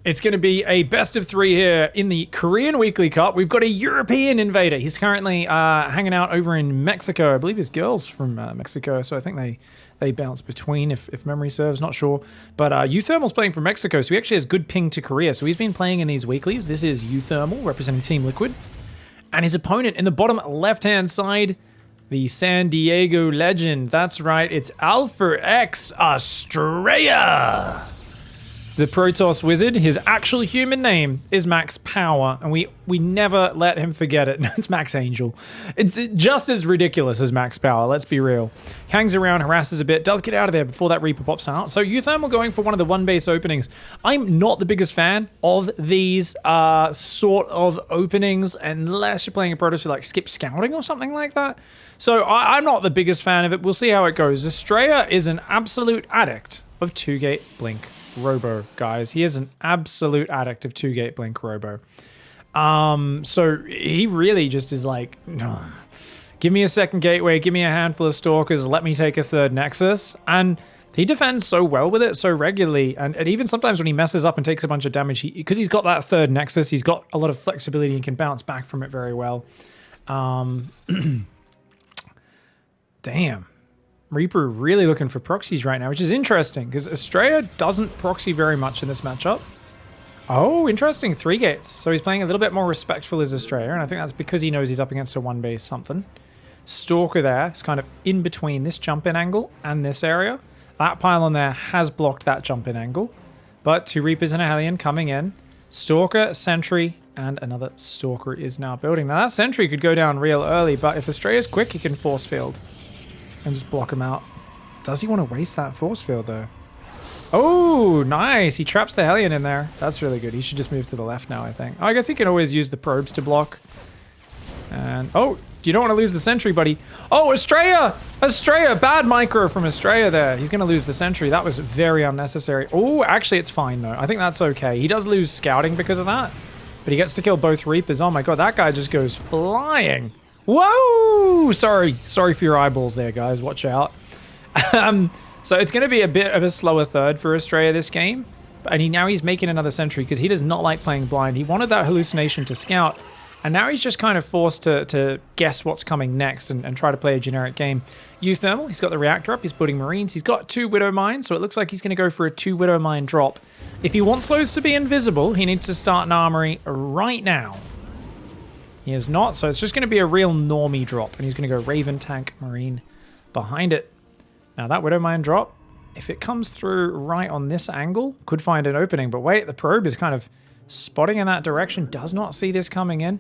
It's going to be a best of 3 here in the Korean Weekly Cup. We've got a European invader. He's currently hanging out over in Mexico. I believe his girl's from Mexico, so I think they bounce between, if memory serves, not sure. But UTHERMAL'S playing from Mexico, so he actually has good ping to Korea. So he's been playing in these weeklies. This is UTHERMAL representing Team Liquid. And his opponent in the bottom left-hand side, the San Diego legend. That's right, it's Alpha X Astrea. The Protoss Wizard, his actual human name is Max Power, and we never let him forget it. It's Max Angel. It's just as ridiculous as Max Power, let's be real. Hangs around, harasses a bit, does get out of there before that Reaper pops out. So UTHERMAL going for one of the one-base openings. I'm not the biggest fan of these sort of openings, unless you're playing a Protoss with like Skip Scouting or something like that. So I'm not the biggest fan of it. We'll see how it goes. Astrea is an absolute addict of 2-gate blink robo, guys. He is an absolute addict of 2-gate blink robo. So he really just is like, no, give me a second gateway, give me a handful of stalkers, let me take a third nexus. And he defends so well with it so regularly, and even sometimes when he messes up and takes a bunch of damage, because he's got that third nexus, he's got a lot of flexibility and can bounce back from it very well. Damn. Reaper really looking for proxies right now, which is interesting, because Astrea doesn't proxy very much in this matchup. Oh, interesting. 3 gates. So he's playing a little bit more respectful as Astrea, and I think that's because he knows he's up against a 1-base something. Stalker there is kind of in between this jump-in angle and this area. That pylon there has blocked that jump-in angle, but 2 Reapers and a Hellion coming in. Stalker, Sentry, and another Stalker is now building. Now that Sentry could go down real early, but if Astrea's quick, he can force field and just block him out. Does he want to waste that force field though? Oh, nice. He traps the Hellion in there. That's really good. He should just move to the left now, I think. Oh, I guess he can always use the probes to block. And, oh, you don't want to lose the Sentry, buddy. Oh, Astrea! Astrea! Bad micro from Astrea there. He's going to lose the Sentry. That was very unnecessary. Oh, actually, it's fine, though. I think that's okay. He does lose scouting because of that, but he gets to kill both Reapers. Oh, my God. That guy just goes flying. Whoa! Sorry for your eyeballs there, guys. Watch out. So it's going to be a bit of a slower third for Astrea this game. And now he's making another Sentry because he does not like playing blind. He wanted that hallucination to scout. And now he's just kind of forced to guess what's coming next and try to play a generic game. UTHERMAL, he's got the reactor up. He's building Marines. He's got 2 Widow Mines. So it looks like he's going to go for a 2 Widow Mine drop. If he wants those to be invisible, he needs to start an armory right now. He is not, so it's just going to be a real normie drop, and he's going to go Raven, Tank, Marine behind it. Now that Widow Mine drop, if it comes through right on this angle, could find an opening, but wait, the probe is kind of spotting in that direction, does not see this coming in.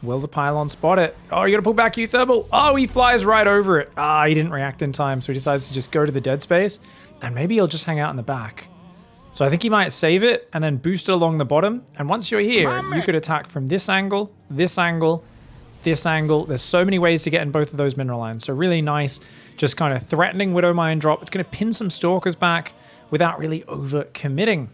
Will the pylon spot it? Oh, you got to pull back UTHERMAL. Oh, he flies right over it. Ah, he didn't react in time, so he decides to just go to the dead space, and maybe he'll just hang out in the back. So I think he might save it and then boost it along the bottom. And once you're here, you could attack from this angle, this angle, this angle. There's so many ways to get in both of those mineral lines. So really nice, just kind of threatening Widow Mine drop. It's going to pin some Stalkers back without really over-committing.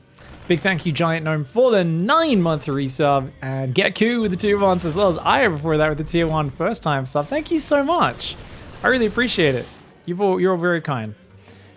Big thank you, Giant Gnome, for the 9-month resub. And Get Q with the 2 months, as well as I before that with the tier 1 first-time sub. Thank you so much. I really appreciate it. You're all very kind.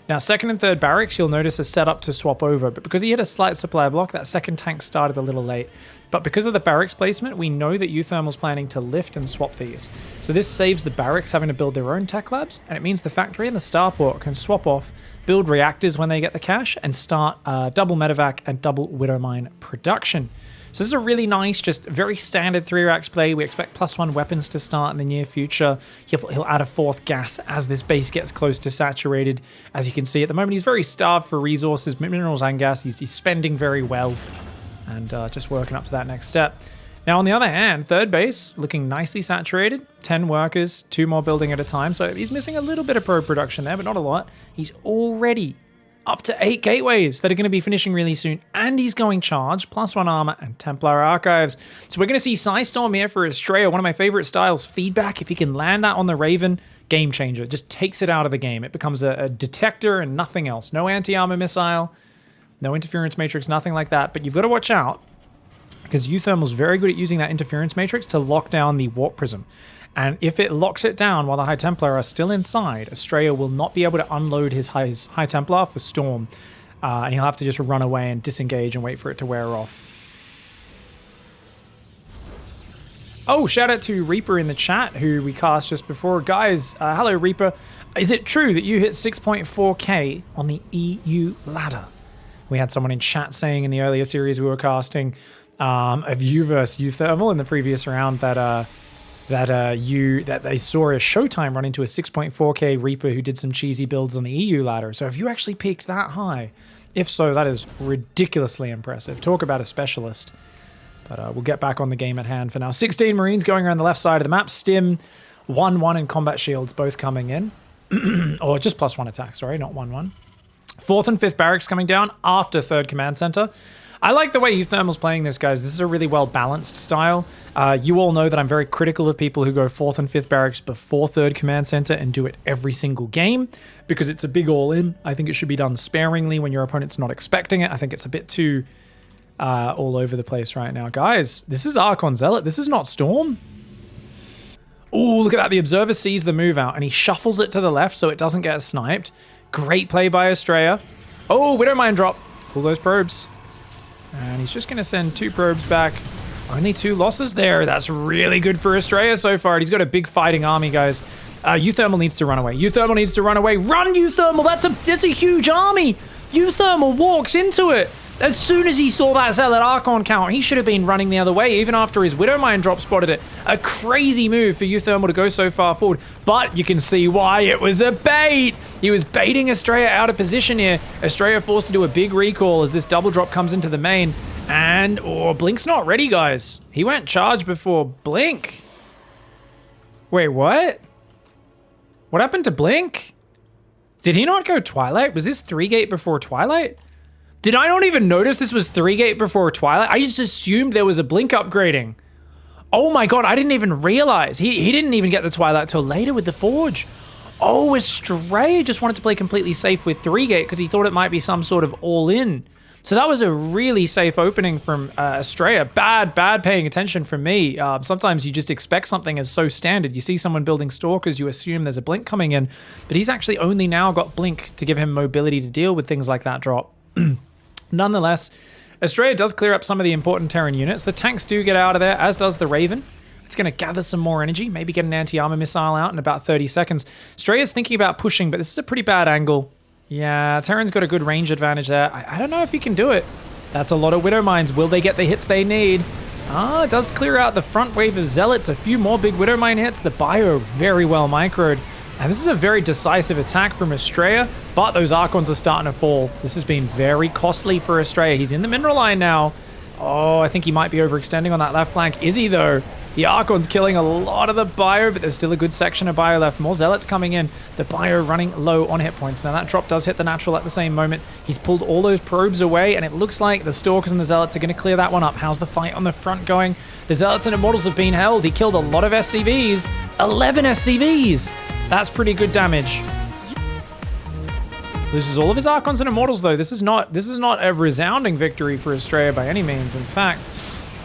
Now, second and third barracks, you'll notice are set up to swap over, but because he had a slight supply block, that second tank started a little late. But because of the barracks placement, we know that UTHERMAL's planning to lift and swap these. So this saves the barracks having to build their own tech labs, and it means the factory and the starport can swap off, build reactors when they get the cash, and start double medevac and double Widow Mine production. So this is a really nice, just very standard 3-racks play. We expect +1 weapons to start in the near future. He'll add a 4th gas as this base gets close to saturated. As you can see, at the moment, he's very starved for resources, minerals and gas. He's spending very well and just working up to that next step. Now, on the other hand, third base, looking nicely saturated. 10 workers, 2 more building at a time. So he's missing a little bit of probe production there, but not a lot. He's already up to 8 gateways that are going to be finishing really soon, and he's going charge, +1 armor, and Templar Archives. So we're going to see Psystorm here for Astrea, one of my favorite styles. Feedback, if he can land that on the Raven, game changer. Just takes it out of the game. It becomes a detector and nothing else. No anti-armor missile, no interference matrix, nothing like that. But you've got to watch out, because UTHERMAL's very good at using that interference matrix to lock down the Warp Prism. And if it locks it down while the High Templar are still inside, Astrea will not be able to unload his High Templar for Storm. And he'll have to just run away and disengage and wait for it to wear off. Oh, shout out to Reaper in the chat, who we cast just before. Guys, hello Reaper. Is it true that you hit 6.4k on the EU ladder? We had someone in chat saying in the earlier series we were casting of you versus UTHERMAL in the previous round that they saw a Showtime run into a 6.4k Reaper who did some cheesy builds on the EU ladder. So have you actually peaked that high? If so, that is ridiculously impressive. Talk about a specialist. But we'll get back on the game at hand for now. 16 Marines going around the left side of the map. Stim, 1-1 and combat shields both coming in. Or just +1 attack, sorry, not 1-1. 4th and 5th barracks coming down after 3rd command center. I like the way UTHERMAL's playing this, guys. This is a really well-balanced style. You all know that I'm very critical of people who go 4th and 5th barracks before 3rd command center and do it every single game because it's a big all-in. I think it should be done sparingly when your opponent's not expecting it. I think it's a bit too all over the place right now. Guys, this is Archon Zealot. This is not Storm. Oh, look at that. The Observer sees the move out and he shuffles it to the left so it doesn't get sniped. Great play by Astrea. Oh, Widowmine drop. Pull those probes. And he's just going to send 2 probes back. Only 2 losses there. That's really good for Astrea so far. He's got a big fighting army, guys. UTHERMAL needs to run away. UTHERMAL needs to run away. Run, UTHERMAL! That's a huge army! UTHERMAL walks into it. As soon as he saw that Zealot Archon count, he should have been running the other way, even after his Widowmine drop spotted it. A crazy move for UTHERMAL to go so far forward, but you can see why it was a bait. He was baiting Astrea out of position here. Astrea forced to do a big recall as this double drop comes into the main. And, Blink's not ready, guys. He went charge before Blink. Wait, what? What happened to Blink? Did he not go Twilight? Was this 3-gate before Twilight? Did I not even notice this was 3-gate before Twilight? I just assumed there was a Blink upgrading. Oh my god, I didn't even realize. He didn't even get the Twilight till later with the Forge. Oh, Astrea just wanted to play completely safe with 3-gate because he thought it might be some sort of all-in. So that was a really safe opening from Astrea. Bad paying attention from me. Sometimes you just expect something as so standard. You see someone building Stalkers, you assume there's a Blink coming in, but he's actually only now got Blink to give him mobility to deal with things like that drop. Nonetheless, Astrea does clear up some of the important Terran units. The tanks do get out of there, as does the Raven. It's going to gather some more energy, maybe get an anti-armor missile out in about 30 seconds. Astrea's thinking about pushing, but this is a pretty bad angle. Yeah, Terran's got a good range advantage there. I don't know if he can do it. That's a lot of Widow Mines. Will they get the hits they need? It does clear out the front wave of Zealots. A few more big Widow Mine hits. The bio very well microed. And this is a very decisive attack from Astrea, but those Archons are starting to fall. This has been very costly for Astrea. He's in the mineral line now. Oh, I think he might be overextending on that left flank. Is he, though? The Archon's killing a lot of the bio, but there's still a good section of bio left. More Zealots coming in. The bio running low on hit points. Now, that drop does hit the natural at the same moment. He's pulled all those probes away, and it looks like the Stalkers and the Zealots are going to clear that one up. How's the fight on the front going? The Zealots and Immortals have been held. He killed a lot of SCVs. 11 SCVs! That's pretty good damage. Loses all of his Archons and Immortals, though. This is not a resounding victory for Astrea by any means. In fact,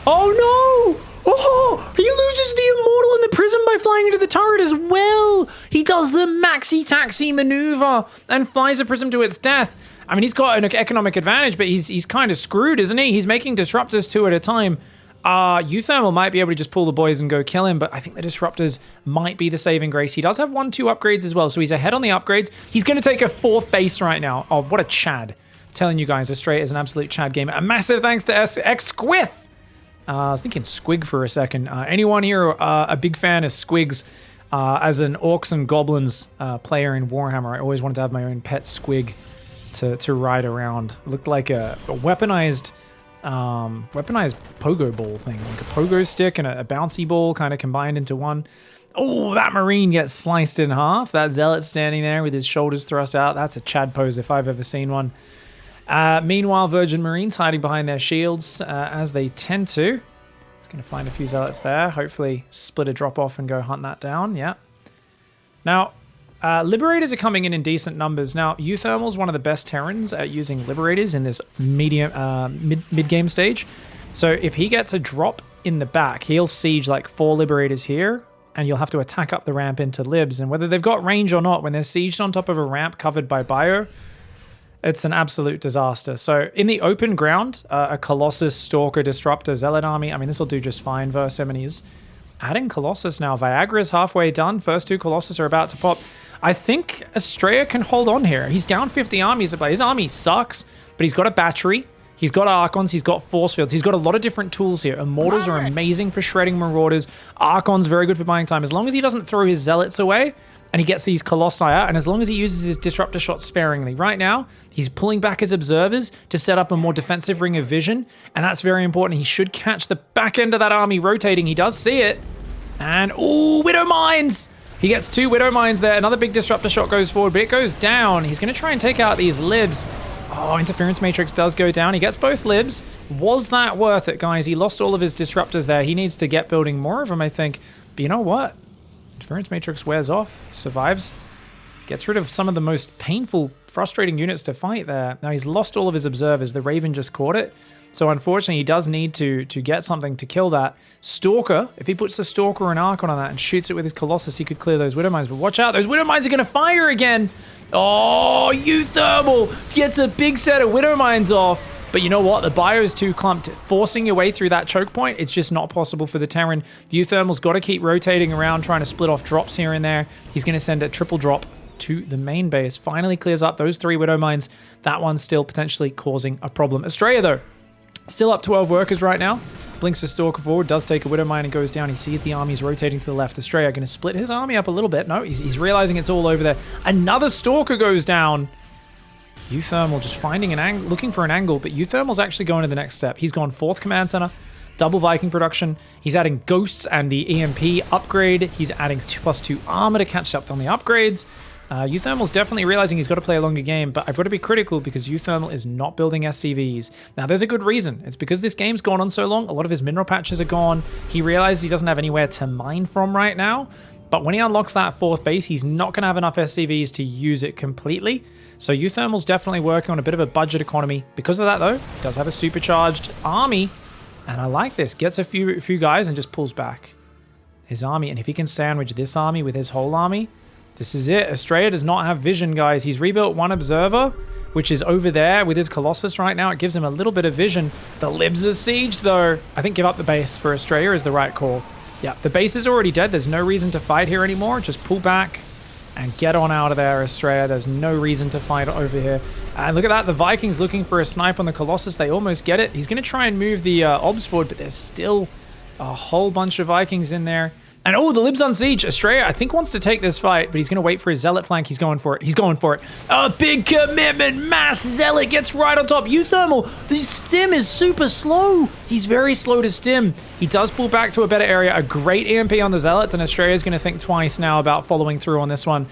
oh no! Oh, he loses the Immortal and the Prism by flying into the turret as well. He does the maxi-taxi maneuver and flies a Prism to its death. I mean, he's got an economic advantage, but he's kind of screwed, isn't he? He's making Disruptors 2 at a time. UTHERMAL might be able to just pull the boys and go kill him, but I think the Disruptors might be the saving grace. He does have 1-2 upgrades as well, so he's ahead on the upgrades. He's going to take a 4th base right now. Oh, what a Chad. I'm telling you guys, Astrea is an absolute Chad game. A massive thanks to X-Squiff. I was thinking Squig for a second. Anyone here a big fan of Squigs? As an Orcs and Goblins player in Warhammer, I always wanted to have my own pet Squig to ride around. It looked like a weaponized pogo ball thing, like a pogo stick and a bouncy ball kind of combined into one. Oh, that Marine gets sliced in half. That Zealot standing there with his shoulders thrust out. That's a Chad pose if I've ever seen one. Meanwhile, Virgin Marines hiding behind their shields as they tend to. He's going to find a few Zealots there. Hopefully split a drop off and go hunt that down. Yeah. Now, Liberators are coming in decent numbers. Now, UTHERMAL's one of the best Terrans at using Liberators in this mid-game stage. So if he gets a drop in the back, he'll siege like 4 Liberators here, and you'll have to attack up the ramp into Libs. And whether they've got range or not, when they're sieged on top of a ramp covered by bio, It's an absolute disaster. So in the open ground, a Colossus, Stalker, Disruptor, Zealot army, I mean, this will do just fine versus him, and he's adding Colossus now. Viagra's halfway done. First 2 Colossus are about to pop. I think Astrea can hold on here. He's down 50 armies, but his army sucks, but he's got a battery. He's got Archons, he's got Force Fields, he's got a lot of different tools here. Immortals are amazing for shredding Marauders. Archons, very good for buying time. As long as he doesn't throw his Zealots away, and he gets these Colossi out, and as long as he uses his Disruptor shot sparingly. Right now, he's pulling back his Observers to set up a more defensive ring of vision, and that's very important. He should catch the back end of that army rotating. He does see it. And, ooh, Widow Mines! He gets 2 Widow Mines there. Another big Disruptor shot goes forward, but it goes down. He's going to try and take out these Libs. Oh, Interference Matrix does go down. He gets both Libs. Was that worth it, guys? He lost all of his Disruptors there. He needs to get building more of them, I think. But you know what? Interference Matrix wears off. Survives. Gets rid of some of the most painful, frustrating units to fight there. Now, he's lost all of his Observers. The Raven just caught it. So, unfortunately, he does need to get something to kill that. Stalker, if he puts the Stalker or an Archon on that and shoots it with his Colossus, he could clear those Widow Mines. But watch out. Those Widow Mines are going to fire again. Oh, UTHERMAL gets a big set of Widow Mines off. But you know what? The bio is too clumped. Forcing your way through that choke point, it's just not possible for the Terran. UTHERMAL's got to keep rotating around, trying to split off drops here and there. He's going to send a triple drop to the main base. Finally clears up those 3 Widow Mines. That one's still potentially causing a problem. Astrea, though, still up 12 workers right now. Blinks the Stalker forward, does take a Widow Mine and goes down. He sees the armies rotating to the left. Astrea going to split his army up a little bit. No, he's realizing it's all over there. Another Stalker goes down. UTHERMAL just finding an angle, looking for an angle, but UTHERMAL's actually going to the next step. He's gone 4th command center, double Viking production. He's adding Ghosts and the EMP upgrade. He's adding 2+2 armor to catch up on the upgrades. UTHERMAL's definitely realizing he's got to play a longer game, but I've got to be critical because UTHERMAL is not building SCVs. Now, there's a good reason. It's because this game's gone on so long. A lot of his mineral patches are gone. He realizes he doesn't have anywhere to mine from right now, but when he unlocks that 4th base, he's not going to have enough SCVs to use it completely. So UTHERMAL's definitely working on a bit of a budget economy. Because of that, though, he does have a supercharged army, and I like this. Gets a few guys and just pulls back his army, and if he can sandwich this army with his whole army, this is it. Astrea does not have vision, guys. He's rebuilt 1 Observer, which is over there with his Colossus right now. It gives him a little bit of vision. The Libs are sieged, though. I think give up the base for Astrea is the right call. Yeah, the base is already dead. There's no reason to fight here anymore. Just pull back and get on out of there, Astrea. There's no reason to fight over here. And look at that. The Vikings looking for a snipe on the Colossus. They almost get it. He's going to try and move the obs forward, but there's still a whole bunch of Vikings in there. And oh, the Libs on siege. Astrea, I think, wants to take this fight, but he's going to wait for his Zealot flank. He's going for it. He's going for it. A big commitment. Mass Zealot gets right on top. UTHERMAL, the stim is super slow. He's very slow to stim. He does pull back to a better area. A great EMP on the Zealots, and Astrea is going to think twice now about following through on this one.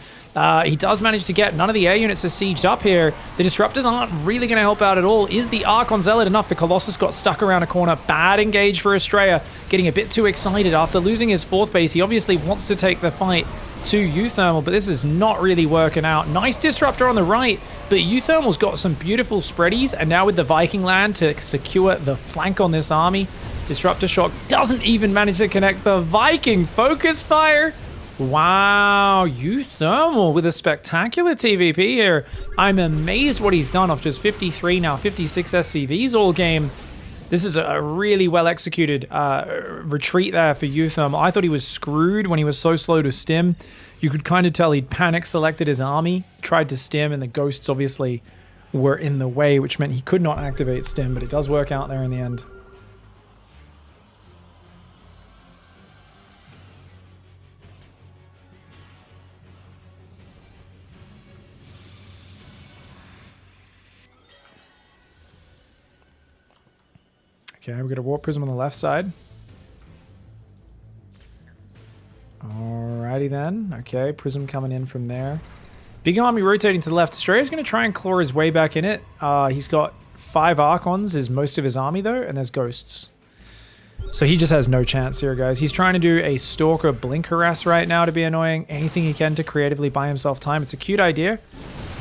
He does manage to get none of the air units are sieged up here. The Disruptors aren't really going to help out at all. Is the Archon Zealot enough? The Colossus got stuck around a corner. Bad engage for Astrea. Getting a bit too excited after losing his 4th base. He obviously wants to take the fight to UTHERMAL, but this is not really working out. Nice Disruptor on the right, but UTHERMAL's got some beautiful spreadies, and now with the Viking land to secure the flank on this army, Disruptor Shock doesn't even manage to connect the Viking focus fire. Wow, UTHERMAL with a spectacular TVP here. I'm amazed what he's done off just 53, now 56 SCVs all game. This is a really well-executed retreat there for UTHERMAL. I thought he was screwed when he was so slow to stim. You could kind of tell he'd panic-selected his army, tried to stim, and the Ghosts obviously were in the way, which meant he could not activate stim, but it does work out there in the end. Okay, we've got a Warp Prism on the left side. Alrighty then. Okay, Prism coming in from there. Big army rotating to the left. Astrea's going to try and claw his way back in it. He's got 5 Archons is most of his army though, and there's Ghosts. So he just has no chance here, guys. He's trying to do a Stalker Blink Harass right now to be annoying. Anything he can to creatively buy himself time. It's a cute idea,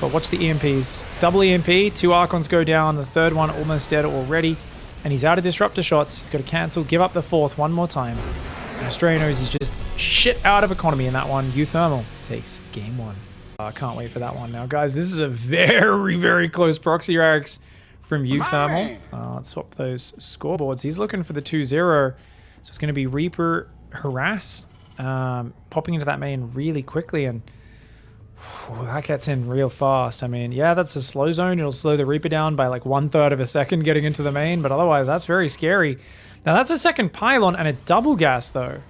but watch the EMPs. Double EMP, 2 Archons go down. The 3rd one almost dead already. And he's out of Disruptor shots. He's got to cancel, give up the 4th one more time. And Astrea knows he's just shit out of economy in that one. UTHERMAL takes game 1. I can't wait for that one now. Guys, this is a very, very close proxy rags from UTHERMAL. Let's swap those scoreboards. He's looking for the 2-0. So it's going to be Reaper Harass. Popping into that main really quickly, and that gets in real fast. I mean, yeah, that's a slow zone. It'll slow the Reaper down by like 1/3 of a second getting into the main, but otherwise that's very scary. Now that's a second pylon and a double gas though.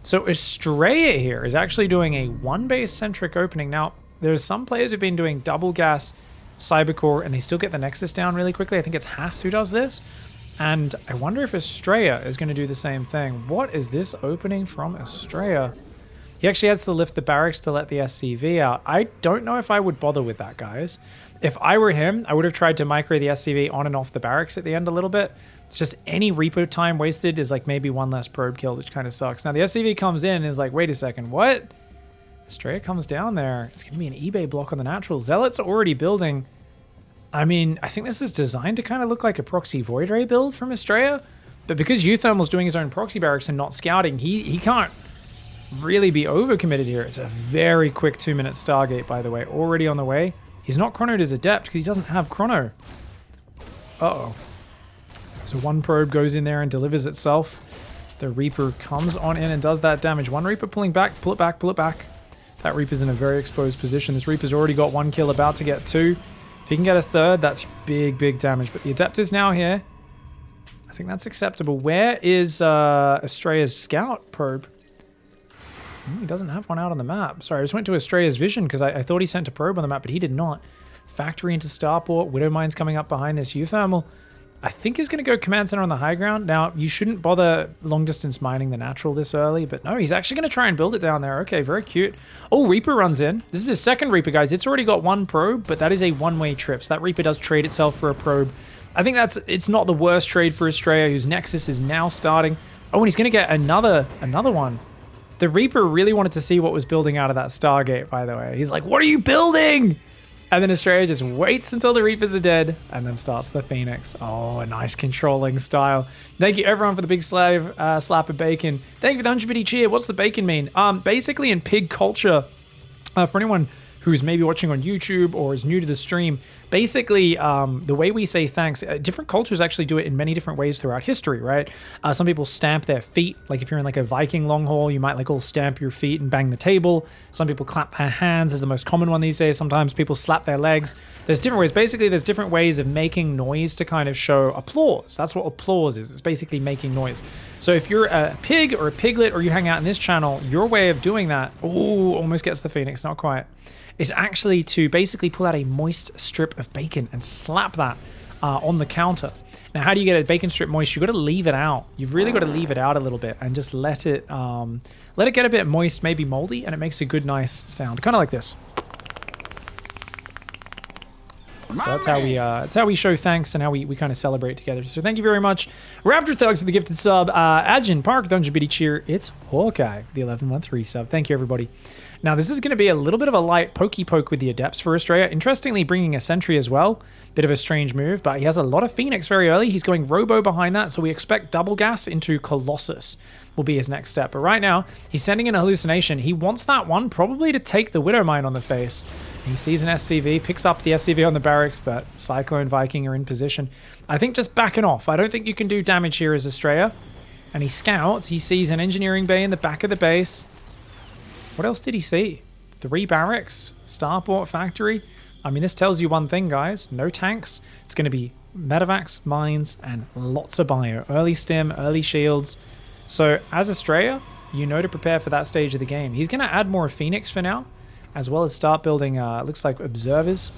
So Astrea here is actually doing a one-base centric opening. Now, there's some players who've been doing double gas Cybercore and they still get the Nexus down really quickly. I think it's Haas who does this. And I wonder if Astrea is going to do the same thing. What is this opening from Astrea? He actually has to lift the barracks to let the SCV out. I don't know if I would bother with that, guys. If I were him, I would have tried to micro the SCV on and off the barracks at the end a little bit. It's just any Reaper time wasted is like maybe one less probe kill, which kind of sucks. Now the SCV comes in and is like, wait a second, what? Astrea comes down there. It's going to be an eBay block on the natural. Zealot's already building. I mean, I think this is designed to kind of look like a proxy Void Ray build from Astrea. But because UTHERMAL's doing his own proxy barracks and not scouting, he can't really be overcommitted here. It's a very quick 2-minute Stargate, by the way. Already on the way. He's not chronoed his Adept because he doesn't have chrono. Uh-oh. So one probe goes in there and delivers itself. The Reaper comes on in and does that damage. One Reaper pulling back, pull it back, pull it back. That Reaper's in a very exposed position. This Reaper's already got 1 kill, about to get 2. If he can get a 3rd, that's big, big damage. But the Adept is now here. I think that's acceptable. Where is Astrea's scout probe? He doesn't have one out on the map. Sorry, I just went to Astrea's vision because I thought he sent a probe on the map, but he did not. Factory into Starport. Widowmine's coming up behind this. UTHERMAL, I think he's going to go command center on the high ground. Now, you shouldn't bother long distance mining the natural this early, but no, he's actually going to try and build it down there. Okay, very cute. Oh, Reaper runs in. This is his second Reaper, guys. It's already got 1 probe, but that is a one-way trip. So that Reaper does trade itself for a probe. I think it's not the worst trade for Astrea, whose Nexus is now starting. Oh, and he's going to get another one. The Reaper really wanted to see what was building out of that Stargate, by the way. He's like, what are you building? And then Astrea just waits until the Reapers are dead and then starts the Phoenix. Oh, a nice controlling style. Thank you, everyone, for the big slap of bacon. Thank you for the 100 bitty cheer. What's the bacon mean? Basically, in pig culture, for anyone who's maybe watching on YouTube or is new to the stream, basically the way we say thanks, different cultures actually do it in many different ways throughout history, right? Some people stamp their feet. Like if you're in like a Viking long haul, you might like all stamp your feet and bang the table. Some people clap their hands is the most common one these days. Sometimes people slap their legs. There's different ways. Basically, there's different ways of making noise to kind of show applause. That's what applause is. It's basically making noise. So if you're a pig or a piglet or you hang out in this channel, your way of doing that, oh, almost gets the Phoenix, not quite, is actually to basically pull out a moist strip of bacon and slap that on the counter. Now, how do you get a bacon strip moist? You've got to leave it out. You've really got to leave it out a little bit and just let it get a bit moist, maybe moldy, and it makes a good, nice sound, kind of like this. So that's how we show thanks and how we kind of celebrate together. So thank you very much, Raptor Thugs, for the gifted sub. Ajin Park, Dungeon Biddy Cheer. It's Hawkeye, the 11-month resub. Thank you, everybody. Now, this is going to be a little bit of a light pokey poke with the Adepts for Astrea. Interestingly, bringing a Sentry as well. Bit of a strange move, but he has a lot of Phoenix very early. He's going Robo behind that, so we expect double gas into Colossus will be his next step. But right now, he's sending in a hallucination. He wants that one probably to take the Widowmine on the face. He sees an SCV, picks up the SCV on the barracks, but Cyclone Viking are in position. I think just backing off. I don't think you can do damage here as Astrea. And he scouts. He sees an engineering bay in the back of the base. What else did he see? 3 barracks, Starport factory. I mean, this tells you one thing, guys. No tanks. It's going to be medevacs, mines, and lots of bio. Early stim, early shields. So as Astrea, you know to prepare for that stage of the game. He's going to add more Phoenix for now, as well as start building, looks like observers.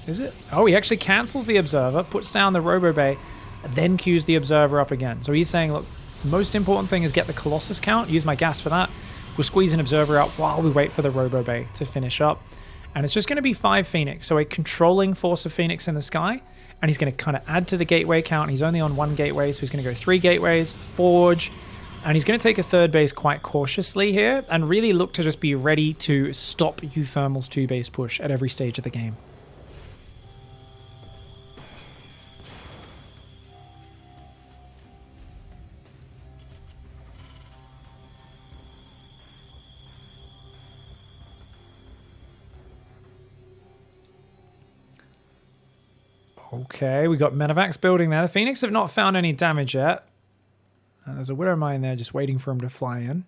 Is it? Oh, he actually cancels the observer, puts down the Robo Bay, then queues the observer up again. So he's saying, look, most important thing is get the Colossus count. Use my gas for that. We'll squeeze an observer out while we wait for the Robo Bay to finish up. And it's just going to be 5 Phoenix. So a controlling force of Phoenix in the sky. And he's going to kind of add to the gateway count. He's only on 1 gateway, so he's going to go 3 gateways, forge. And he's going to take a 3rd base quite cautiously here. And really look to just be ready to stop UTHERMAL'S 2-base push at every stage of the game. Okay, we got Medivacs building there. The Phoenix have not found any damage yet. There's a Widow Mine there just waiting for him to fly in.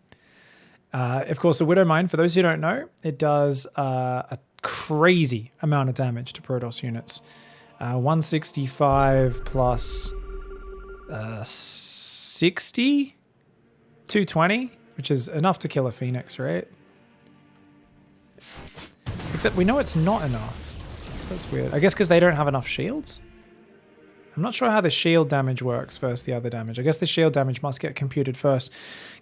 Of course, the Widow Mine, for those who don't know, it does a crazy amount of damage to Protoss units. 165 plus 60? 220? Which is enough to kill a Phoenix, right? Except we know it's not enough. That's weird. I guess because they don't have enough shields? I'm not sure how the shield damage works versus the other damage. I guess the shield damage must get computed first.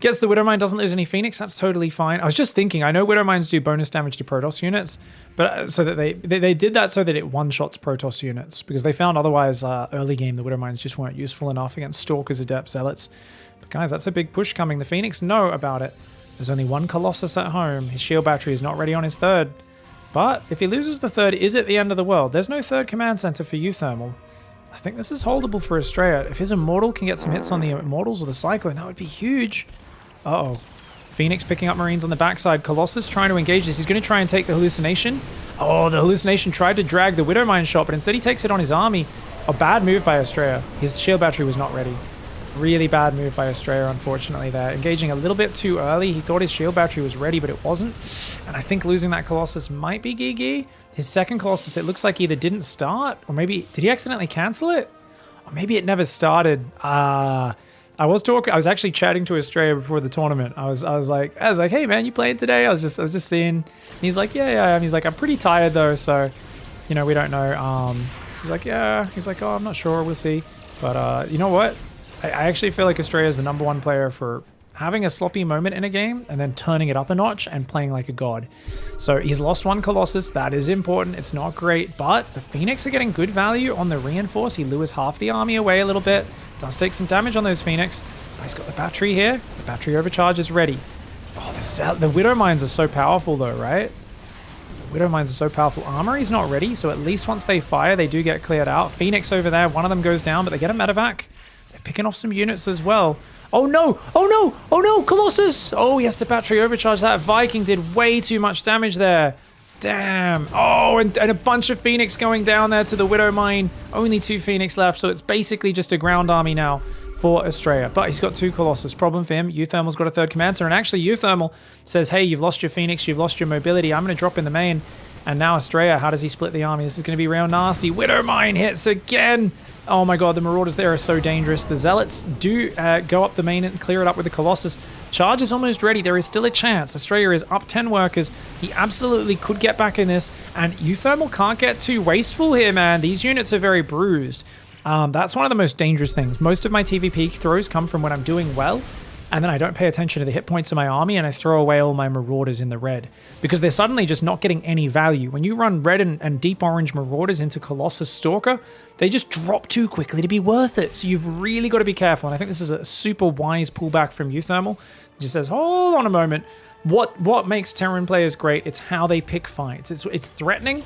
Gets the Widow Mine, doesn't lose any Phoenix. That's totally fine. I was just thinking, I know Widow Mines do bonus damage to Protoss units, but so that they did that so that it one-shots Protoss units, because they found otherwise early game the Widow Mines just weren't useful enough against Stalkers, Adept, Zealots. But guys, that's a big push coming. The Phoenix know about it. There's only one Colossus at home. His shield battery is not ready on his third. But if he loses the third, is it the end of the world? There's no third command center for UTHERMAL. I think this is holdable for Astrea. If his Immortal can get some hits on the Immortals or the Cyclone, that would be huge. Uh-oh. Phoenix picking up Marines on the backside. Colossus trying to engage this. He's going to try and take the Hallucination. Oh, the Hallucination tried to drag the Widow Mine shot, but instead he takes it on his army. A bad move by Astrea. His shield battery was not ready. Really bad move by Astrea, unfortunately, there. Engaging a little bit too early. He thought his shield battery was ready, but it wasn't. And I think losing that Colossus might be Gigi. His second Colossus, it looks like either didn't start, or maybe, did he accidentally cancel it? Or maybe it never started. I was actually chatting to Astrea before the tournament. I was like, hey man, you playing today? I was just seeing. And he's like, yeah. And he's like, I'm pretty tired though, so, you know, we don't know. He's like, yeah. He's like, oh, I'm not sure. We'll see. But you know what? I actually feel like Astrea is the #1 player for having a sloppy moment in a game and then turning it up a notch and playing like a god. So he's lost one Colossus. That is important. It's not great, but the Phoenix are getting good value on the reinforce. He lures half the army away a little bit. Does take some damage on those Phoenix. But he's got the battery here. The battery overcharge is ready. Oh, the Widow Mines are so powerful though, right? The Widow Mines are so powerful. Armory's not ready, so at least once they fire, they do get cleared out. Phoenix over there, one of them goes down, but they get a medevac. They're picking off some units as well. Oh no! Oh no! Oh no! Colossus! Oh, he has to battery overcharge that. Viking did way too much damage there. Damn. Oh, and a bunch of Phoenix going down there to the Widow Mine. Only 2 Phoenix left, so it's basically just a ground army now for Astrea. But he's got 2 Colossus. Problem for him, UTHERMAL's got a 3rd command center, and actually UTHERMAL says, hey, you've lost your Phoenix, you've lost your mobility, I'm going to drop in the main. And now Astrea, how does he split the army? This is going to be real nasty. Widow Mine hits again. Oh my god, the Marauders there are so dangerous. The Zealots do go up the main and clear it up with the Colossus. Charge is almost ready. There is still a chance. Astrea is up 10 workers. He absolutely could get back in this. And UTHERMAL can't get too wasteful here, man. These units are very bruised. That's one of the most dangerous things. Most of my TVP throws come from when I'm doing well, and then I don't pay attention to the hit points of my army, and I throw away all my Marauders in the red, because they're suddenly just not getting any value. When you run red and deep orange Marauders into Colossus Stalker, they just drop too quickly to be worth it. So you've really got to be careful, and I think this is a super wise pullback from UTHERMAL. It just says, hold on a moment. What makes Terran players great? It's how they pick fights. It's threatening,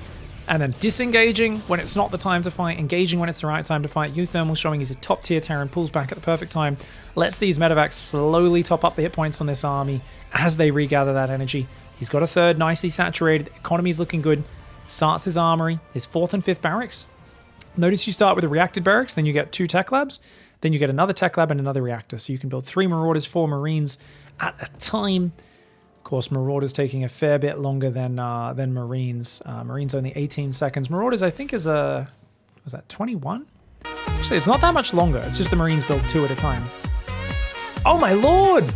and then disengaging when it's not the time to fight, engaging when it's the right time to fight. UTHERMAL showing he's a top tier Terran, pulls back at the perfect time, lets these medevacs slowly top up the hit points on this army as they regather that energy. He's got a 3rd nicely saturated, economy's looking good, starts his armory, his 4th and 5th barracks. Notice you start with a reacted barracks, then you get 2 tech labs, then you get another tech lab and another reactor. So you can build 3 Marauders, 4 Marines at a time. Of course, Marauders taking a fair bit longer than Marines. Marines only 18 seconds. Marauders, I think, was that 21? Actually, it's not that much longer. It's just the Marines build 2 at a time. Oh my lord!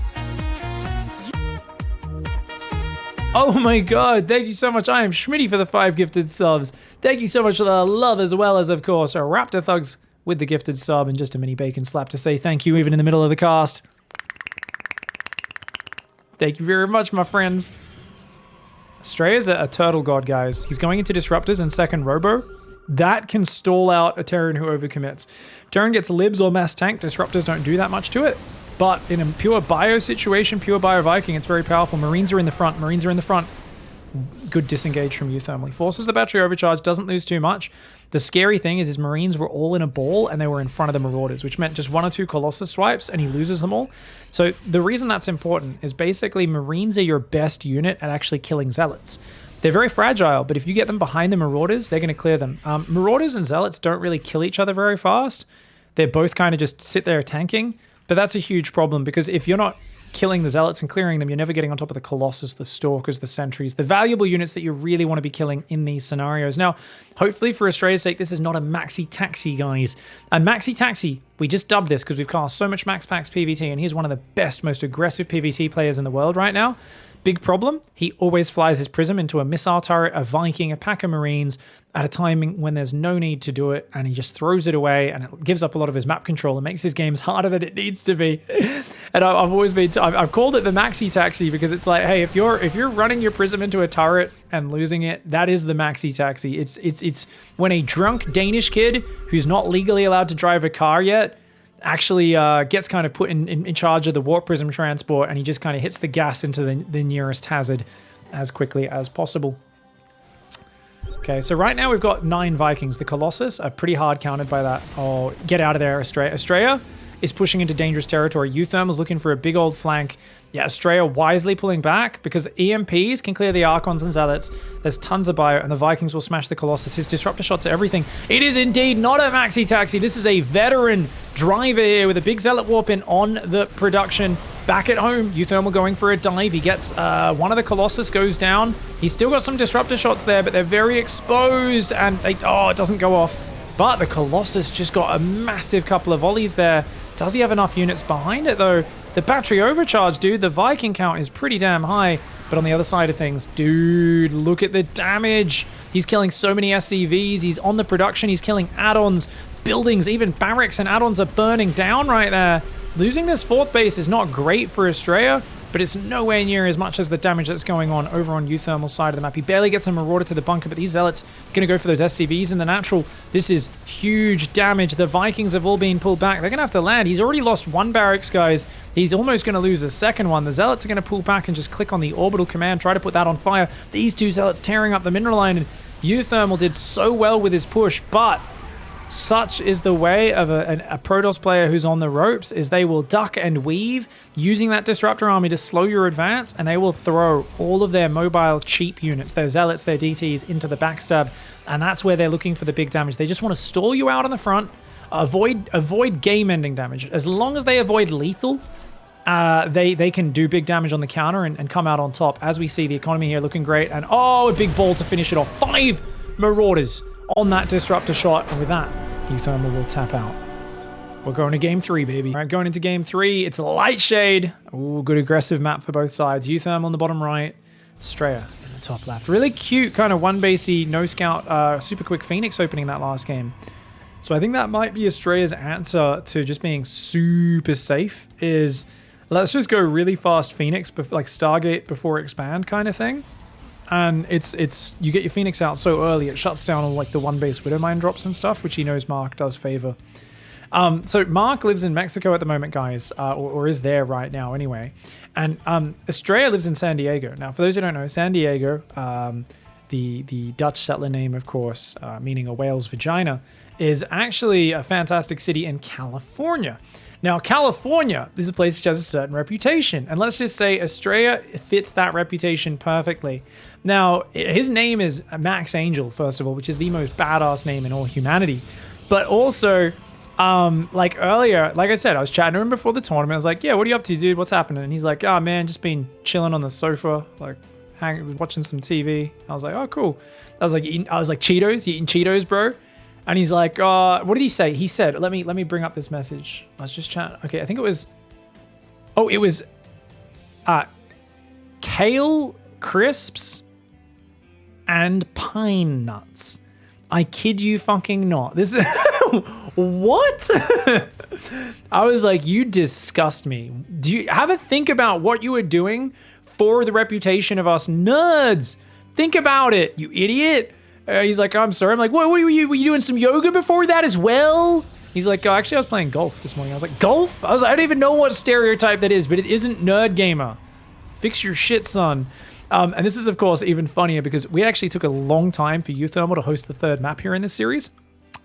Oh my god, thank you so much. I am Schmitty for the 5 gifted subs. Thank you so much for the love, as well as, of course, Raptor Thugs with the gifted sub, and just a mini bacon slap to say thank you even in the middle of the cast. Thank you very much, my friends. Astrea's a turtle god, guys. He's going into Disruptors and 2nd Robo. That can stall out a Terran who overcommits. Terran gets libs or mass tank. Disruptors don't do that much to it. But in a pure bio situation, pure bio Viking, it's very powerful. Marines are in the front. Marines are in the front. Good disengage from UTHERMAL. He forces the battery overcharge, doesn't lose too much. The scary thing is his Marines were all in a ball and they were in front of the Marauders, which meant just 1 or 2 Colossus swipes and he loses them all. So the reason that's important is basically Marines are your best unit at actually killing Zealots. They're very fragile, but if you get them behind the Marauders, they're going to clear them. Marauders and Zealots don't really kill each other very fast. They're both kind of just sit there tanking, but that's a huge problem because if you're not killing the Zealots and clearing them, you're never getting on top of the Colossus, the Stalkers, the Sentries, the valuable units that you really want to be killing in these scenarios. Now, hopefully for Astrea's sake, this is not a Maxi Taxi, guys. And Maxi Taxi, we just dubbed this because we've cast so much Max Packs PvT, and he's one of the best, most aggressive PvT players in the world right now. Big problem, he always flies his Prism into a missile turret, a Viking, a pack of Marines at a timing when there's no need to do it, and he just throws it away, and it gives up a lot of his map control and makes his games harder than it needs to be. And I've called it the Maxi Taxi because it's like, hey, if you're running your Prism into a turret and losing it, that is the Maxi Taxi. It's when a drunk Danish kid who's not legally allowed to drive a car yet actually gets kind of put in charge of the Warp Prism transport, and he just kind of hits the gas into the nearest hazard as quickly as possible. Okay, so right now we've got 9 Vikings. The Colossus are pretty hard countered by that. Oh, get out of there, Astrea. Astrea is pushing into dangerous territory. UTHERMA'S looking for a big old flank. Yeah, Astrea wisely pulling back because EMPs can clear the Archons and Zealots. There's tons of bio, and the Vikings will smash the Colossus. His Disruptor shots are everything. It is indeed not a Maxi Taxi. This is a veteran driver here with a big Zealot warp in on the production. Back at home, UTHERMA'L going for a dive. He gets one of the Colossus goes down. He's still got some Disruptor shots there, but they're very exposed, and it doesn't go off. But the Colossus just got a massive couple of volleys there. Does he have enough units behind it, though? The battery overcharge, dude. The Viking count is pretty damn high. But on the other side of things, dude, look at the damage. He's killing so many SCVs. He's on the production. He's killing add-ons, buildings, even barracks and add-ons are burning down right there. Losing this 4th base is not great for Astrea, but it's nowhere near as much as the damage that's going on over on UTHERMA'L's side of the map. He barely gets a Marauder to the bunker, but these Zealots are going to go for those SCVs in the natural. This is huge damage. The Vikings have all been pulled back. They're going to have to land. He's already lost 1 barracks, guys. He's almost going to lose a second one. The Zealots are going to pull back and just click on the orbital command, try to put that on fire. These 2 Zealots tearing up the mineral line, and UTHERMA'L did so well with his push, but such is the way of a Protoss player who's on the ropes, is they will duck and weave using that Disruptor army to slow your advance, and they will throw all of their mobile cheap units, their Zealots, their DTs, into the backstab, and that's where they're looking for the big damage. They just want to stall you out on the front, avoid game-ending damage. As long as they avoid lethal, they can do big damage on the counter and come out on top. As we see, the economy here looking great, and a big ball to finish it off. 5 Marauders on that Disruptor shot, and with that, UTHERMA'L will tap out. We're going to game 3, baby. All right, going into game 3, it's Lightshade. Ooh, good aggressive map for both sides. UTHERMA'L on the bottom right, Astrea in the top left. Really cute kind of one-basey, no-scout, super quick Phoenix opening that last game. So I think that might be Astrea's answer to just being super safe, is let's just go really fast Phoenix, like Stargate before expand kind of thing. And it's you get your Phoenix out so early, it shuts down all like the 1-base Widowmine drops and stuff, which he knows Mark does favor. So Mark lives in Mexico at the moment, guys, or is there right now anyway. And Astrea lives in San Diego. Now, for those who don't know, San Diego, the Dutch settler name, of course, meaning a whale's vagina, is actually a fantastic city in California. Now, California is a place which has a certain reputation, and let's just say Astrea fits that reputation perfectly. Now, his name is Max Angel, first of all, which is the most badass name in all humanity. But also, like earlier, like I said, I was chatting to him before the tournament. I was like, yeah, what are you up to, dude? What's happening? And he's like, oh, man, just been chilling on the sofa, like watching some TV. I was like, oh, cool. I was like, Cheetos? You eating Cheetos, bro? And he's like, what did he say? He said, let me bring up this message. Let's just chat. Okay, I think it was, kale crisps and pine nuts. I kid you fucking not. This is, what? I was like, you disgust me. Do you have a think about what you were doing for the reputation of us nerds? Think about it, you idiot. He's like, I'm sorry. I'm like, what were you doing some yoga before that as well? He's like, oh, actually, I was playing golf this morning. I was like, golf? I don't even know what stereotype that is, but it isn't nerd gamer. Fix your shit, son. And this is, of course, even funnier because we actually took a long time for UTHERMA'L to host the 3rd map here in this series.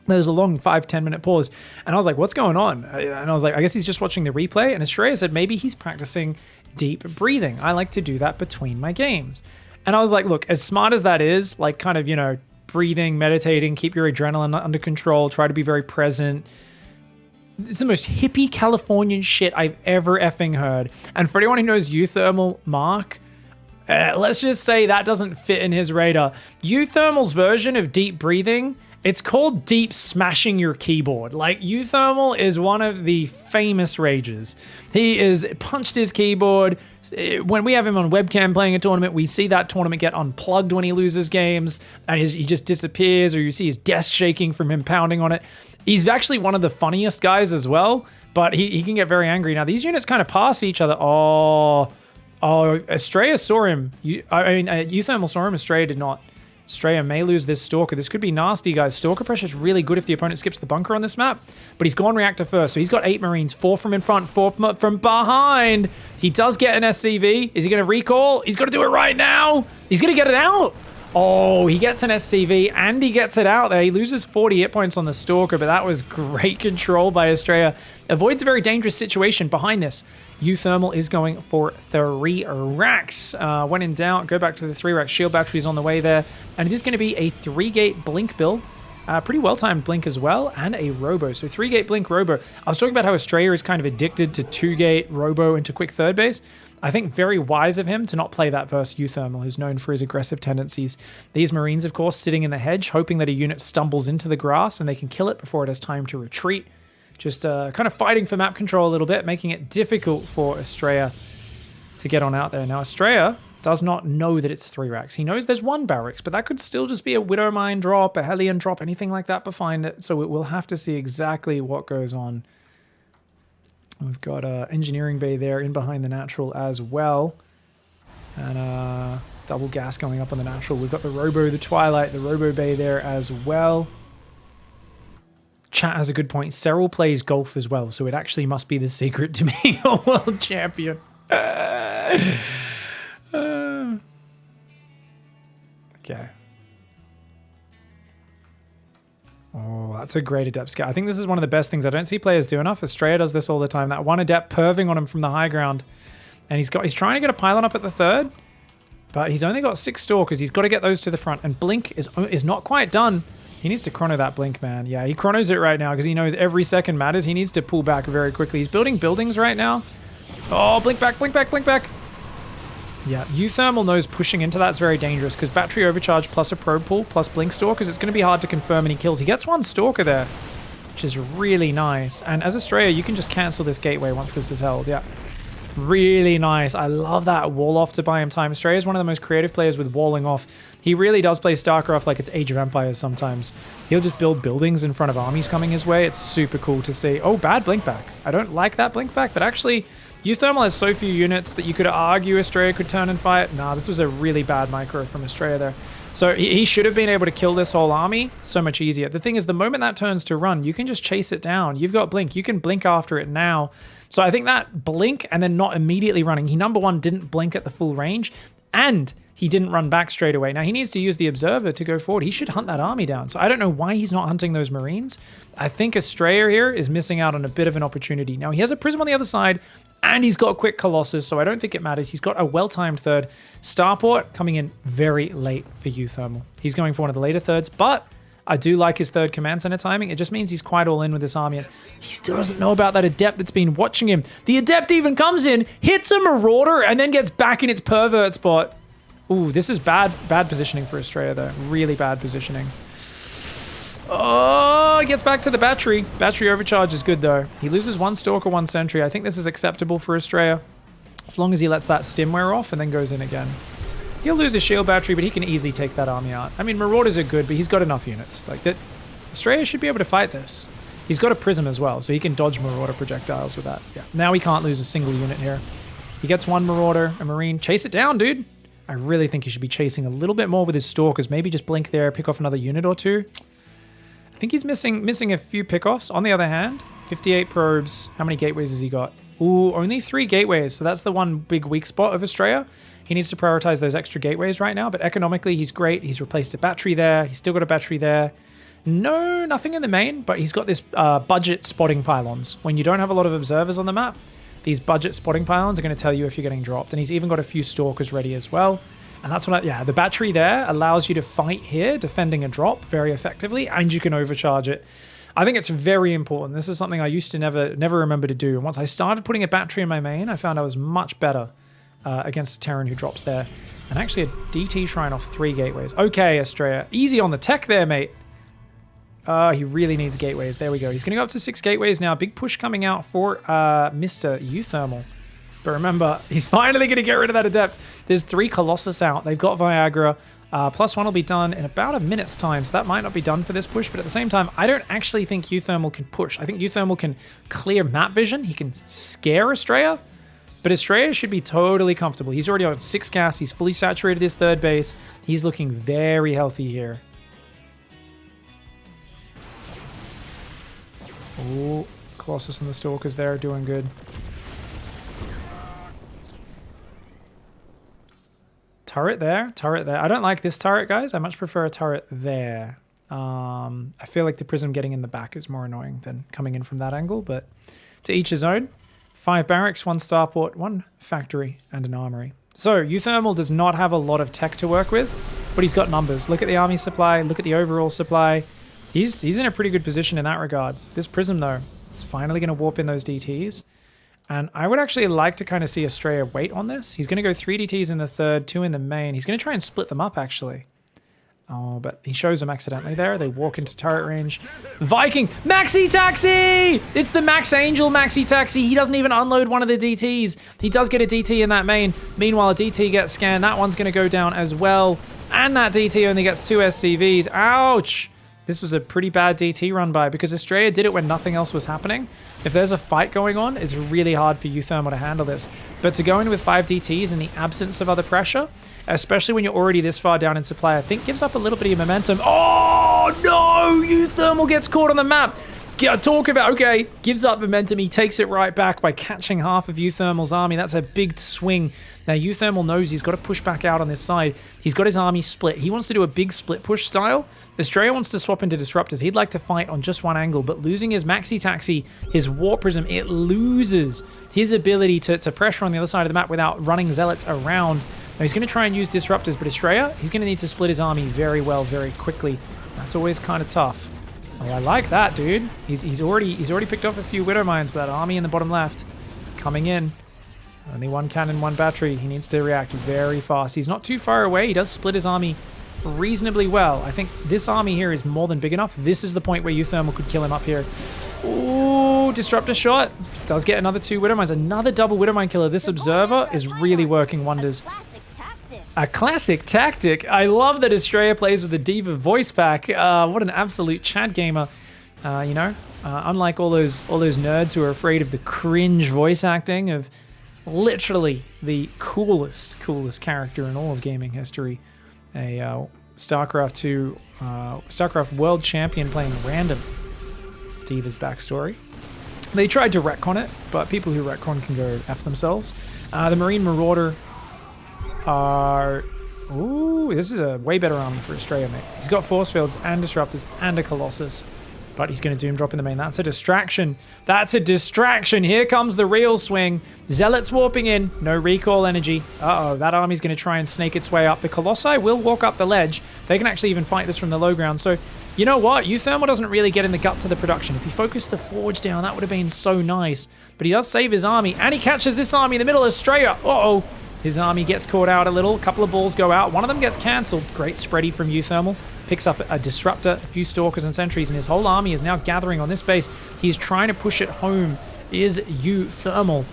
There was a long 5-10 minute pause. And I was like, what's going on? And I was like, I guess he's just watching the replay. And Astrea said maybe he's practicing deep breathing. I like to do that between my games. And I was like, look, as smart as that is, like kind of, you know, breathing, meditating, keep your adrenaline under control, try to be very present. It's the most hippie Californian shit I've ever effing heard. And for anyone who knows UTHERMAL Mark, let's just say that doesn't fit in his radar. UTHERMAL's version of deep breathing, it's called deep smashing your keyboard. Like, UTHERMAL is one of the famous rages. He is punched his keyboard. When we have him on webcam playing a tournament, we see that tournament get unplugged when he loses games, and he just disappears, or you see his desk shaking from him pounding on it. He's actually one of the funniest guys as well, but he can get very angry. Now, these units kind of pass each other. Oh, Astrea saw him. UTHERMAL saw him. Astrea did not. Astrea may lose this Stalker. This could be nasty, guys. Stalker pressure is really good if the opponent skips the bunker on this map, but he's gone reactor first, so he's got 8 Marines, 4 from in front, 4 from behind. He does get an SCV. Is he going to recall? He's got to do it right now. He's going to get it out. Oh, he gets an SCV and he gets it out there. He loses 40 hit points on the Stalker, but that was great control by Astrea. Avoids a very dangerous situation behind this. UTHERMAL is going for 3 racks. When in doubt, go back to the 3 rack. Shield batteries on the way there. And it is going to be a 3-gate blink build. Pretty well-timed blink as well, and a robo. So 3-gate blink robo. I was talking about how Astrea is kind of addicted to 2-gate robo into quick third base. I think very wise of him to not play that versus UTHERMAL, who's known for his aggressive tendencies. These Marines, of course, sitting in the hedge, hoping that a unit stumbles into the grass and they can kill it before it has time to retreat. Just kind of fighting for map control a little bit, making it difficult for Astrea to get on out there. Now, Astrea does not know that it's 3 racks. He knows there's 1 barracks, but that could still just be a Widow Mine drop, a Hellion drop, anything like that behind it. So we'll have to see exactly what goes on. We've got Engineering Bay there in behind the natural as well. And double gas going up on the natural. We've got the Robo, the Twilight, the Robo Bay there as well. Chat has a good point. Cyril plays golf as well, so it actually must be the secret to being a world champion. Okay. Oh, that's a great adept scout. I think this is one of the best things. I don't see players do enough. Astrea does this all the time. That one adept perving on him from the high ground. And he's trying to get a pylon up at the 3rd, but he's only got 6 Stalkers. He's got to get those to the front. And Blink is not quite done. He needs to chrono that Blink, man. Yeah, he chronos it right now because he knows every second matters. He needs to pull back very quickly. He's building buildings right now. Oh, blink back, blink back, blink back. Yeah, UTHERMAL knows pushing into that's very dangerous because battery overcharge plus a probe pull plus blink stalkers, it's going to be hard to confirm any kills. He gets 1 Stalker there, which is really nice. And as Astrea, you can just cancel this gateway once this is held. Yeah, really nice. I love that wall off to buy him time. Astrea is one of the most creative players with walling off. He really does play StarCraft like it's Age of Empires sometimes. He'll just build buildings in front of armies coming his way. It's super cool to see. Oh, bad blink back. I don't like that blink back, but actually UTHERMAL has so few units that you could argue Astrea could turn and fight. Nah, this was a really bad micro from Astrea there. So he should have been able to kill this whole army so much easier. The thing is, the moment that turns to run, you can just chase it down. You've got blink. You can blink after it now. So I think that blink and then not immediately running. He, number one, didn't blink at the full range, and he didn't run back straight away. Now, he needs to use the Observer to go forward. He should hunt that army down. So I don't know why he's not hunting those Marines. I think Astrea here is missing out on a bit of an opportunity. Now, he has a Prism on the other side, and he's got a quick Colossus, so I don't think it matters. He's got a well-timed 3rd. Starport coming in very late for UTHERMAL. He's going for one of the later 3rds, but I do like his 3rd command center timing. It just means he's quite all in with this army, and he still doesn't know about that Adept that's been watching him. The Adept even comes in, hits a Marauder, and then gets back in its pervert spot. Ooh, this is bad positioning for Astrea, though. Really bad positioning. Oh, he gets back to the battery. Battery overcharge is good, though. He loses 1 Stalker, 1 Sentry. I think this is acceptable for Astrea, as long as he lets that stim wear off and then goes in again. He'll lose his shield battery, but he can easily take that army out. I mean, Marauders are good, but he's got enough units. Like that, Astrea should be able to fight this. He's got a Prism as well, so he can dodge Marauder projectiles with that. Yeah. Now he can't lose a single unit here. He gets 1 Marauder, a Marine. Chase it down, dude. I really think he should be chasing a little bit more with his Stalkers. Maybe just blink there, pick off another unit or 2. I think he's missing a few pickoffs. On the other hand, 58 probes. How many gateways has he got? Ooh, only 3 gateways. So that's the one big weak spot of Astrea. He needs to prioritize those extra gateways right now. But economically, he's great. He's replaced a battery there. He's still got a battery there. No, nothing in the main. But he's got this budget spotting pylons. When you don't have a lot of observers on the map, these budget spotting pylons are going to tell you if you're getting dropped. And he's even got a few Stalkers ready as well. And that's what yeah, the battery there allows you to fight here, defending a drop very effectively, and you can overcharge it. I think it's very important. This is something I used to never remember to do. And once I started putting a battery in my main, I found I was much better against a Terran who drops there. And actually a DT shrine off 3 gateways. Okay, Astrea. Easy on the tech there, mate. He really needs gateways. There we go. He's going to go up to 6 gateways now. Big push coming out for Mr. UTHERMAL. But remember, he's finally going to get rid of that Adept. There's 3 Colossus out. They've got Viagra. +1 will be done in about a minute's time, so that might not be done for this push, but at the same time, I don't actually think UTHERMAL can push. I think UTHERMAL can clear map vision. He can scare Astrea, but Astrea should be totally comfortable. He's already on 6 gas. He's fully saturated his 3rd base. He's looking very healthy here. Oh, Colossus and the Stalkers there are doing good. Turret there, turret there. I don't like this turret, guys. I much prefer a turret there. I feel like the Prism getting in the back is more annoying than coming in from that angle, but to each his own. 5 barracks, 1 starport, 1 factory, and an armory. So, UTHERMAL does not have a lot of tech to work with, but he's got numbers. Look at the army supply, look at the overall supply. He's in a pretty good position in that regard. This Prism, though, is finally going to warp in those DTs. And I would actually like to kind of see Astrea wait on this. He's going to go 3 DTs in the 3rd, 2 in the main. He's going to try and split them up, actually. Oh, but he shows them accidentally there. They walk into turret range. Viking! Maxi Taxi! It's the Max Angel Maxi Taxi. He doesn't even unload one of the DTs. He does get a DT in that main. Meanwhile, a DT gets scanned. That one's going to go down as well. And that DT only gets 2 SCVs. Ouch! This was a pretty bad DT run by because Astrea did it when nothing else was happening. If there's a fight going on, it's really hard for UTHERMAL to handle this. But to go in with 5 DTs in the absence of other pressure, especially when you're already this far down in supply, I think gives up a little bit of momentum. Oh, no! UTHERMAL gets caught on the map. Talk about, okay, gives up momentum. He takes it right back by catching half of UTHERMAL's army. That's a big swing. Now, UTHERMAL knows he's got to push back out on this side. He's got his army split. He wants to do a big split push style. Astrea wants to swap into Disruptors. He'd like to fight on just one angle, but losing his Maxi Taxi, his Warp Prism, it loses his ability to pressure on the other side of the map without running Zealots around. Now, he's going to try and use Disruptors, but Astrea, he's going to need to split his army very well, very quickly. That's always kind of tough. Oh, I like that, dude. He's already picked off a few Widow Mines, but that army in the bottom left, it's coming in. Only 1 cannon, 1 battery. He needs to react very fast. He's not too far away. He does split his army reasonably well. I think this army here is more than big enough. This is the point where UTHERMAL could kill him up here. Ooh, Disruptor shot. Does get another 2 Widow Mines. Another double Widow Mine killer. This Observer is really working wonders. A classic tactic. I love that Astrea plays with the Diva voice pack. What an absolute Chad gamer. You know, unlike all those nerds who are afraid of the cringe voice acting of literally the coolest character in all of gaming history. A StarCraft 2, StarCraft World Champion playing random Diva's backstory. They tried to retcon it, but people who retcon can go F themselves. The Marine Marauder are... Ooh, this is a way better army for Astrea, mate. He's got Force Fields and Disruptors and a Colossus. But he's going to Doom Drop in the main. That's a distraction. That's a distraction. Here comes the real swing. Zealots warping in. No recall energy. Uh-oh, that army's going to try and snake its way up. The Colossi will walk up the ledge. They can actually even fight this from the low ground. So, you know what? UTHERMAL doesn't really get in the guts of the production. If he focused the Forge down, that would have been so nice. But he does save his army. And he catches this army in the middle of Astrea. Uh-oh. His army gets caught out a little. A couple of balls go out. One of them gets cancelled. Great spready from UTHERMAL. Picks up a Disruptor, a few Stalkers and Sentries, and his whole army is now gathering on this base. He's trying to push it home, is UTHERMAL.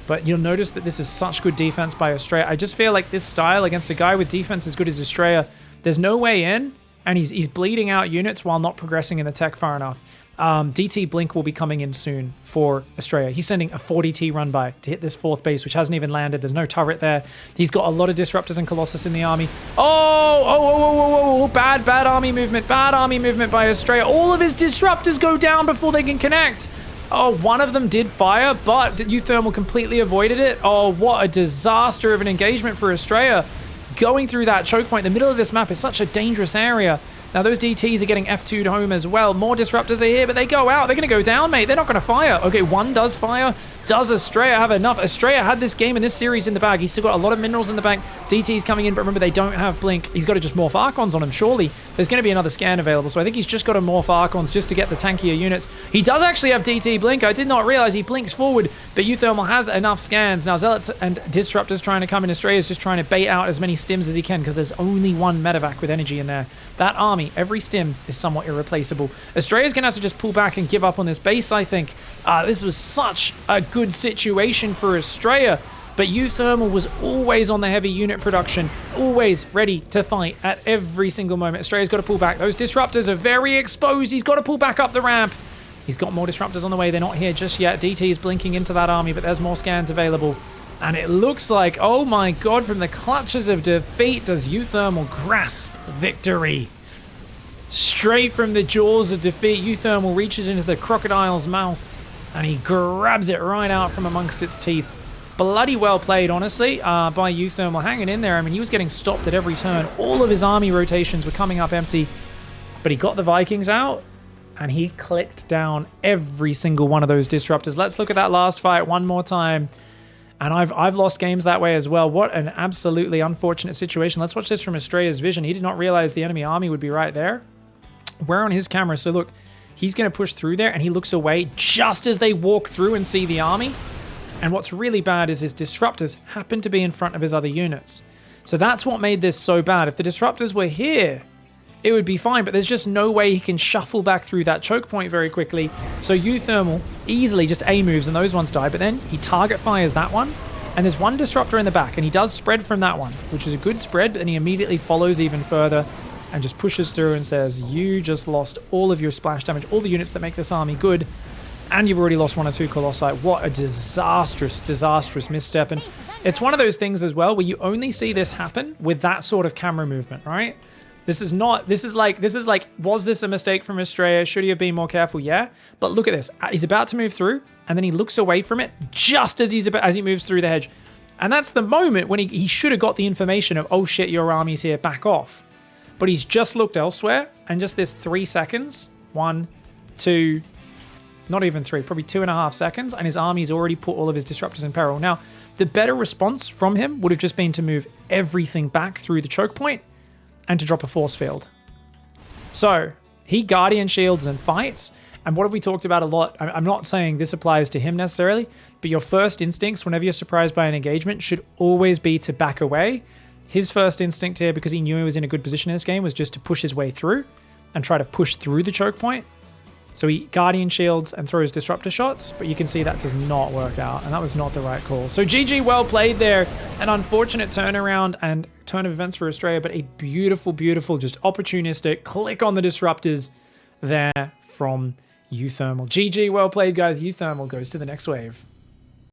But you'll notice that this is such good defense by Astrea. I just feel like this style against a guy with defense as good as Astrea, there's no way in, and he's bleeding out units while not progressing in the tech far enough. DT Blink will be coming in soon for Astrea. He's sending a 40T run by to hit this 4th base, which hasn't even landed. There's no turret there. He's got a lot of Disruptors and Colossus in the army. Oh, bad army movement. Bad army movement by Astrea. All of his Disruptors go down before they can connect. Oh, one of them did fire, but UTHERMAL completely avoided it. Oh, what a disaster of an engagement for Astrea. Going through that choke point, the middle of this map is such a dangerous area. Now, those DTs are getting F2'd home as well. More Disruptors are here, but they go out. They're going to go down, mate. They're not going to fire. Okay, 1 does fire. Does Astrea have enough? Astrea had this game and this series in the bag. He's still got a lot of minerals in the bank. DT's coming in, but remember, they don't have Blink. He's got to just morph Archons on him, surely. There's going to be another scan available, so I think he's just got to morph Archons just to get the tankier units. He does actually have DT Blink. I did not realize he blinks forward, but UTHERMAL has enough scans. Now, Zealots and Disruptors trying to come in. Astrea is just trying to bait out as many stims as he can because there's only one medevac with energy in there. That army, every stim is somewhat irreplaceable. Astrea's going to have to just pull back and give up on this base, I think. This was such a good situation for Astrea, but UTHERMAL was always on the heavy unit production, always ready to fight at every single moment. Astrea's got to pull back. Those disruptors are very exposed. He's got to pull back up the ramp. He's got more disruptors on the way. They're not here just yet. DT is blinking into that army, but there's more scans available. And it looks like, oh my god, from the clutches of defeat, does UTHERMAL grasp victory. Straight from the jaws of defeat, UTHERMAL reaches into the crocodile's mouth and he grabs it right out from amongst its teeth. Bloody well played, honestly, by UTHERMAL, hanging in there. I mean, he was getting stopped at every turn. All of his army rotations were coming up empty, but he got the Vikings out and he clicked down every single one of those disruptors. Let's look at that last fight one more time. And I've lost games that way as well. What an absolutely unfortunate situation. Let's watch this from Astrea's vision. He did not realize the enemy army would be right there. We're on his camera, so look, he's going to push through there, and he looks away just as they walk through and see the army. And what's really bad is his disruptors happen to be in front of his other units. So that's what made this so bad. If the disruptors were here, it would be fine, but there's just no way he can shuffle back through that choke point very quickly. So UTHERMAL easily just A moves and those ones die, but then he target fires that one, and there's one disruptor in the back, and he does spread from that one, which is a good spread, and he immediately follows even further and just pushes through and says, you just lost all of your splash damage, all the units that make this army good, and you've already lost 1 or 2 Colossi. What a disastrous, disastrous misstep. And it's one of those things as well where you only see this happen with that sort of camera movement, right? This is like, was this a mistake from Astrea? Should he have been more careful? Yeah. But look at this. He's about to move through, and then he looks away from it just as he moves through the hedge. And that's the moment when he should have got the information of, oh shit, your army's here, back off. But he's just looked elsewhere, and just this 3 seconds, 1, 2, not even 3, probably 2.5 seconds, and his army's already put all of his disruptors in peril. Now, the better response from him would have just been to move everything back through the choke point and to drop a force field. So, he Guardian Shields and fights, and what have we talked about a lot? I'm not saying this applies to him necessarily, but your first instincts whenever you're surprised by an engagement should always be to back away. His first instinct here, because he knew he was in a good position in this game, was just to push his way through and try to push through the choke point. So he Guardian Shields and throws Disruptor shots, but you can see that does not work out, and that was not the right call. So GG, well played there. An unfortunate turnaround and turn of events for Astrea, but a beautiful, beautiful, just opportunistic click on the Disruptors there from UTHERMAL. GG, well played, guys. UTHERMAL goes to the next wave.